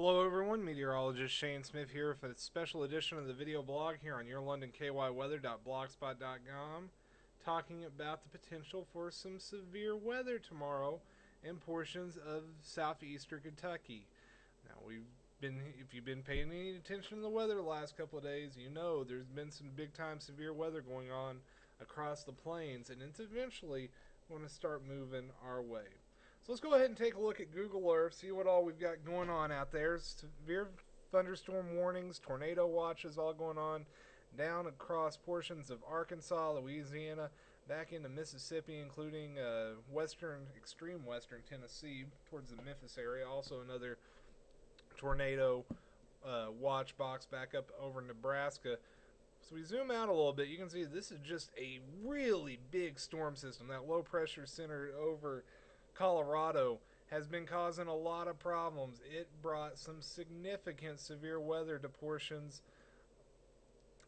Hello everyone, Meteorologist Shane Smith here for a special edition of the video blog here on yourlondonkyweather.blogspot.com, talking about the potential for some severe weather tomorrow in portions of southeastern Kentucky. Now if you've been paying any attention to the weather the last couple of days, you know there's been some big time severe weather going on across the plains, and it's eventually going to start moving our way. So let's go ahead and take a look at Google Earth, see what all we've got going on out there. Severe thunderstorm warnings, tornado watches all going on down across portions of Arkansas, Louisiana, back into Mississippi, including extreme western Tennessee towards the Memphis area. Also another tornado watch box back up over Nebraska. So we zoom out a little bit, you can see this is just a really big storm system. That low pressure center over Colorado has been causing a lot of problems. It brought some significant severe weather to portions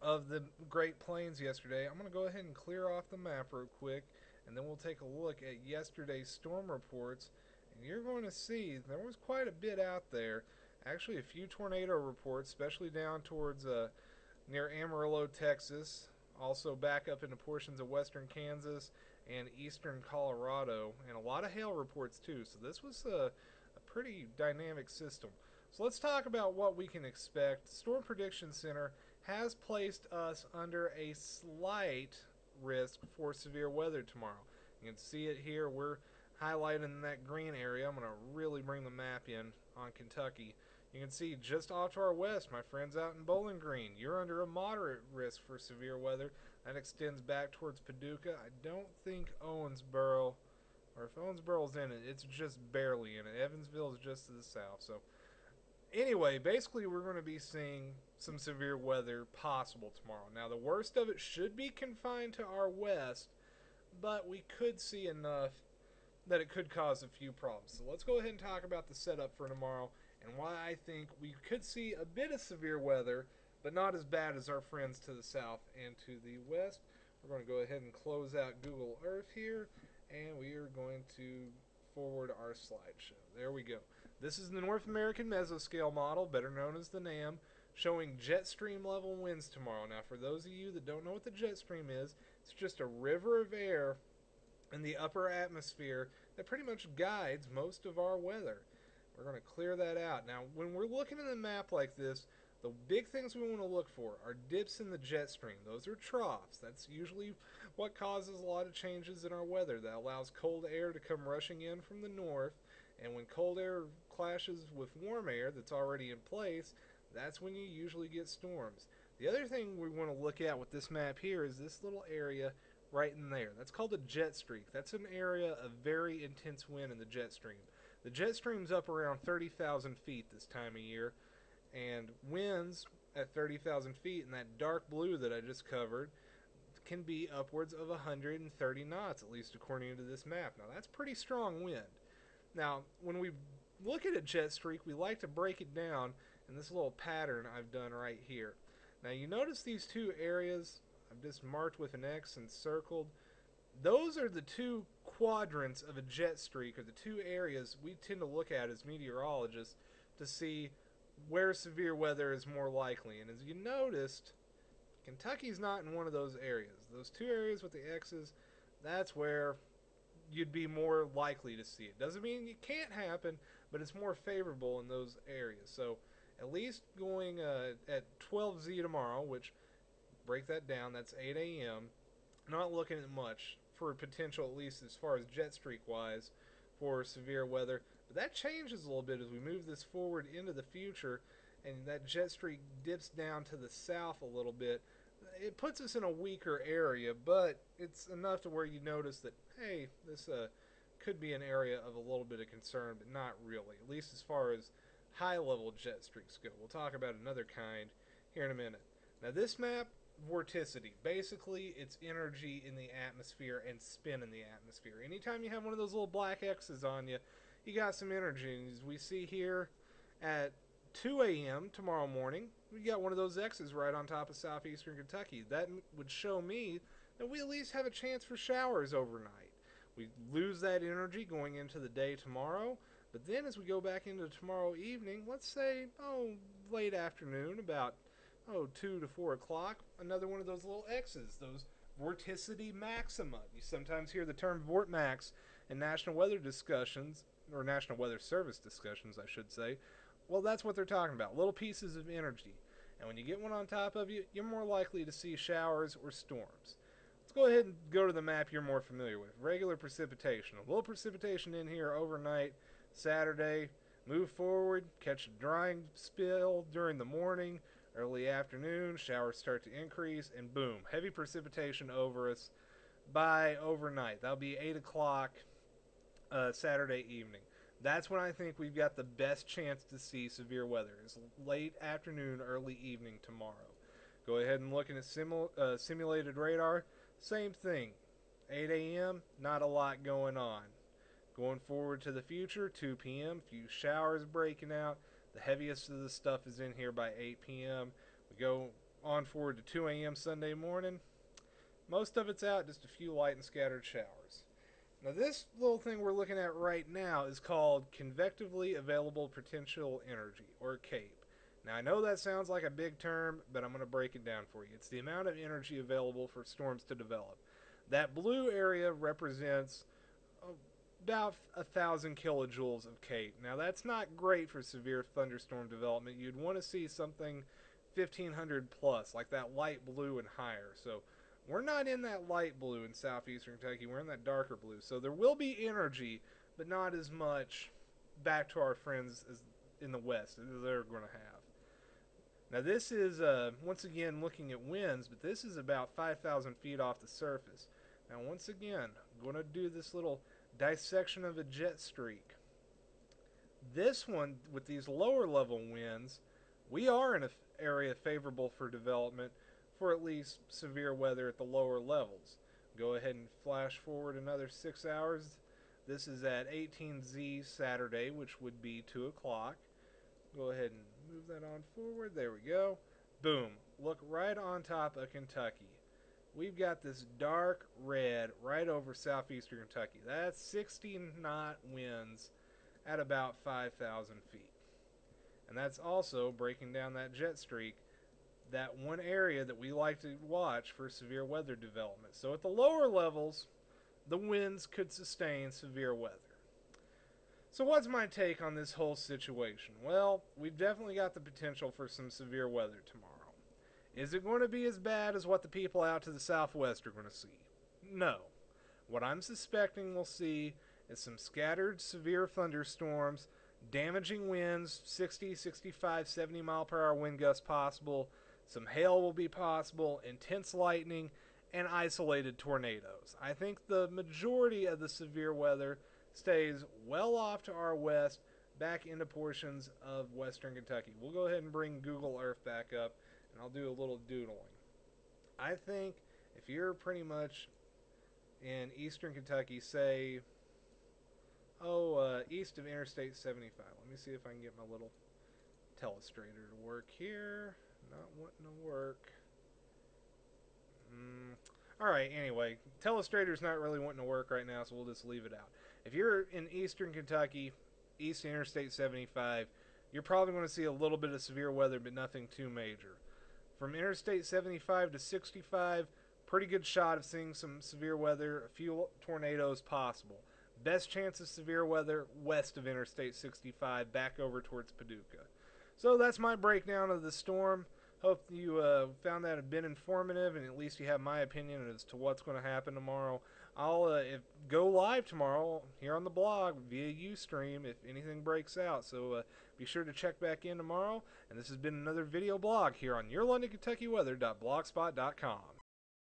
of the Great Plains yesterday. I'm going to go ahead and clear off the map real quick, and then we'll take a look at yesterday's storm reports. And you're going to see there was quite a bit out there. Actually, a few tornado reports, especially down towards near Amarillo, Texas. Also back up into portions of western Kansas and eastern Colorado, and a lot of hail reports too. So this was a pretty dynamic system. So let's talk about what we can expect. The Storm Prediction Center has placed us under a slight risk for severe weather tomorrow. You can see it here. We're highlighting that green area. I'm going to really bring the map in on Kentucky. You can see just off to our west, my friends out in Bowling Green, you're under a moderate risk for severe weather. That extends back towards Paducah. I don't think Owensboro, or if Owensboro's in it, it's just barely in it. Evansville is just to the south. So anyway, basically we're going to be seeing some severe weather possible tomorrow. Now the worst of it should be confined to our west, but we could see enough that it could cause a few problems. So let's go ahead and talk about the setup for tomorrow and why I think we could see a bit of severe weather, but not as bad as our friends to the south and to the west. We're going to go ahead and close out Google Earth here, and we are going to forward our slideshow. There we go. This is the North American Mesoscale model, better known as the NAM, showing jet stream level winds tomorrow. Now, for those of you that don't know what the jet stream is, it's just a river of air in the upper atmosphere that pretty much guides most of our weather. We're going to clear that out. Now, when we're looking at a map like this, the big things we want to look for are dips in the jet stream. Those are troughs. That's usually what causes a lot of changes in our weather. That allows cold air to come rushing in from the north, and when cold air clashes with warm air that's already in place, that's when you usually get storms. The other thing we want to look at with this map here is this little area right in there. That's called a jet streak. That's an area of very intense wind in the jet stream. The jet stream's up around 30,000 feet this time of year, and winds at 30,000 feet in that dark blue that I just covered can be upwards of 130 knots, at least according to this map. Now that's pretty strong wind. Now when we look at a jet streak, we like to break it down in this little pattern I've done right here. Now you notice these two areas I've just marked with an X and circled. Those are the two quadrants of a jet streak, or the two areas we tend to look at as meteorologists to see where severe weather is more likely. And as you noticed, Kentucky's not in one of those areas. Those two areas with the X's, that's where you'd be more likely to see it. Doesn't mean it can't happen, but it's more favorable in those areas. So at least going at 12Z tomorrow, which, break that down, that's 8 a.m. Not looking at much for potential, at least as far as jet streak wise, for severe weather. But that changes a little bit as we move this forward into the future, and that jet streak dips down to the south a little bit. It puts us in a weaker area, but it's enough to where you notice that, hey, this could be an area of a little bit of concern, but not really, at least as far as high level jet streaks go. We'll talk about another kind here in a minute. Now this map, vorticity. Basically, it's energy in the atmosphere and spin in the atmosphere. Anytime you have one of those little black X's on you, you got some energy. And as we see here at 2 a.m. tomorrow morning, we got one of those X's right on top of southeastern Kentucky. That would show me that we at least have a chance for showers overnight. We lose that energy going into the day tomorrow. But then as we go back into tomorrow evening, let's say, late afternoon, about 2 to 4 o'clock, another one of those little X's, those vorticity maxima. You sometimes hear the term vortmax in national weather discussions, or National Weather Service discussions, I should say. Well, that's what they're talking about, little pieces of energy. And when you get one on top of you, you're more likely to see showers or storms. Let's go ahead and go to the map you're more familiar with. Regular precipitation. A little precipitation in here overnight, Saturday. Move forward, catch a drying spill during the morning, early afternoon, showers start to increase, and boom, heavy precipitation over us by overnight. That'll be 8 o'clock Saturday evening. That's when I think we've got the best chance to see severe weather, is late afternoon, early evening tomorrow. Go ahead and look at simulated radar. Same thing. 8 a.m., not a lot going on. Going forward to the future, 2 p.m., few showers breaking out. The heaviest of the stuff is in here by 8 p.m. We go on forward to 2 a.m. Sunday morning. Most of it's out, just a few light and scattered showers. Now this little thing we're looking at right now is called convectively available potential energy, or CAPE. Now I know that sounds like a big term, but I'm going to break it down for you. It's the amount of energy available for storms to develop. That blue area represents about 1,000 kilojoules of CAPE. Now that's not great for severe thunderstorm development. You'd want to see something 1,500 plus, like that light blue and higher. So we're not in that light blue in southeastern Kentucky. We're in that darker blue. So there will be energy, but not as much back to our friends as in the west as they're going to have. Now this is, once again, looking at winds, but this is about 5,000 feet off the surface. Now once again, I'm going to do this little dissection of a jet streak. This one, with these lower level winds, we are in an area favorable for development for at least severe weather at the lower levels. Go ahead and flash forward another 6 hours. This is at 18Z Saturday, which would be 2 o'clock. Go ahead and move that on forward. There we go. Boom. Look right on top of Kentucky. We've got this dark red right over southeastern Kentucky. That's 60 knot winds at about 5,000 feet. And that's also, breaking down that jet streak, that one area that we like to watch for severe weather development. So at the lower levels, the winds could sustain severe weather. So what's my take on this whole situation? Well, we've definitely got the potential for some severe weather tomorrow. Is it going to be as bad as what the people out to the southwest are going to see? No. What I'm suspecting we'll see is some scattered severe thunderstorms, damaging winds, 60, 65, 70 mile per hour wind gusts possible. Some hail will be possible, intense lightning, and isolated tornadoes. I think the majority of the severe weather stays well off to our west, back into portions of western Kentucky. We'll go ahead and bring Google Earth back up, and I'll do a little doodling. I think if you're pretty much in eastern Kentucky, say, east of Interstate 75. Let me see if I can get my little telestrator to work here. Not wanting to work. Alright, anyway, telestrator's not really wanting to work right now, so we'll just leave it out. If you're in eastern Kentucky, east of Interstate 75, you're probably going to see a little bit of severe weather, but nothing too major. From Interstate 75 to 65, pretty good shot of seeing some severe weather, a few tornadoes possible. Best chance of severe weather west of Interstate 65, back over towards Paducah. So that's my breakdown of the storm. Hope you found that a bit informative, and at least you have my opinion as to what's going to happen tomorrow. I'll go live tomorrow here on the blog via Ustream if anything breaks out. So be sure to check back in tomorrow. And this has been another video blog here on YourLondonKentuckyWeather.blogspot.com.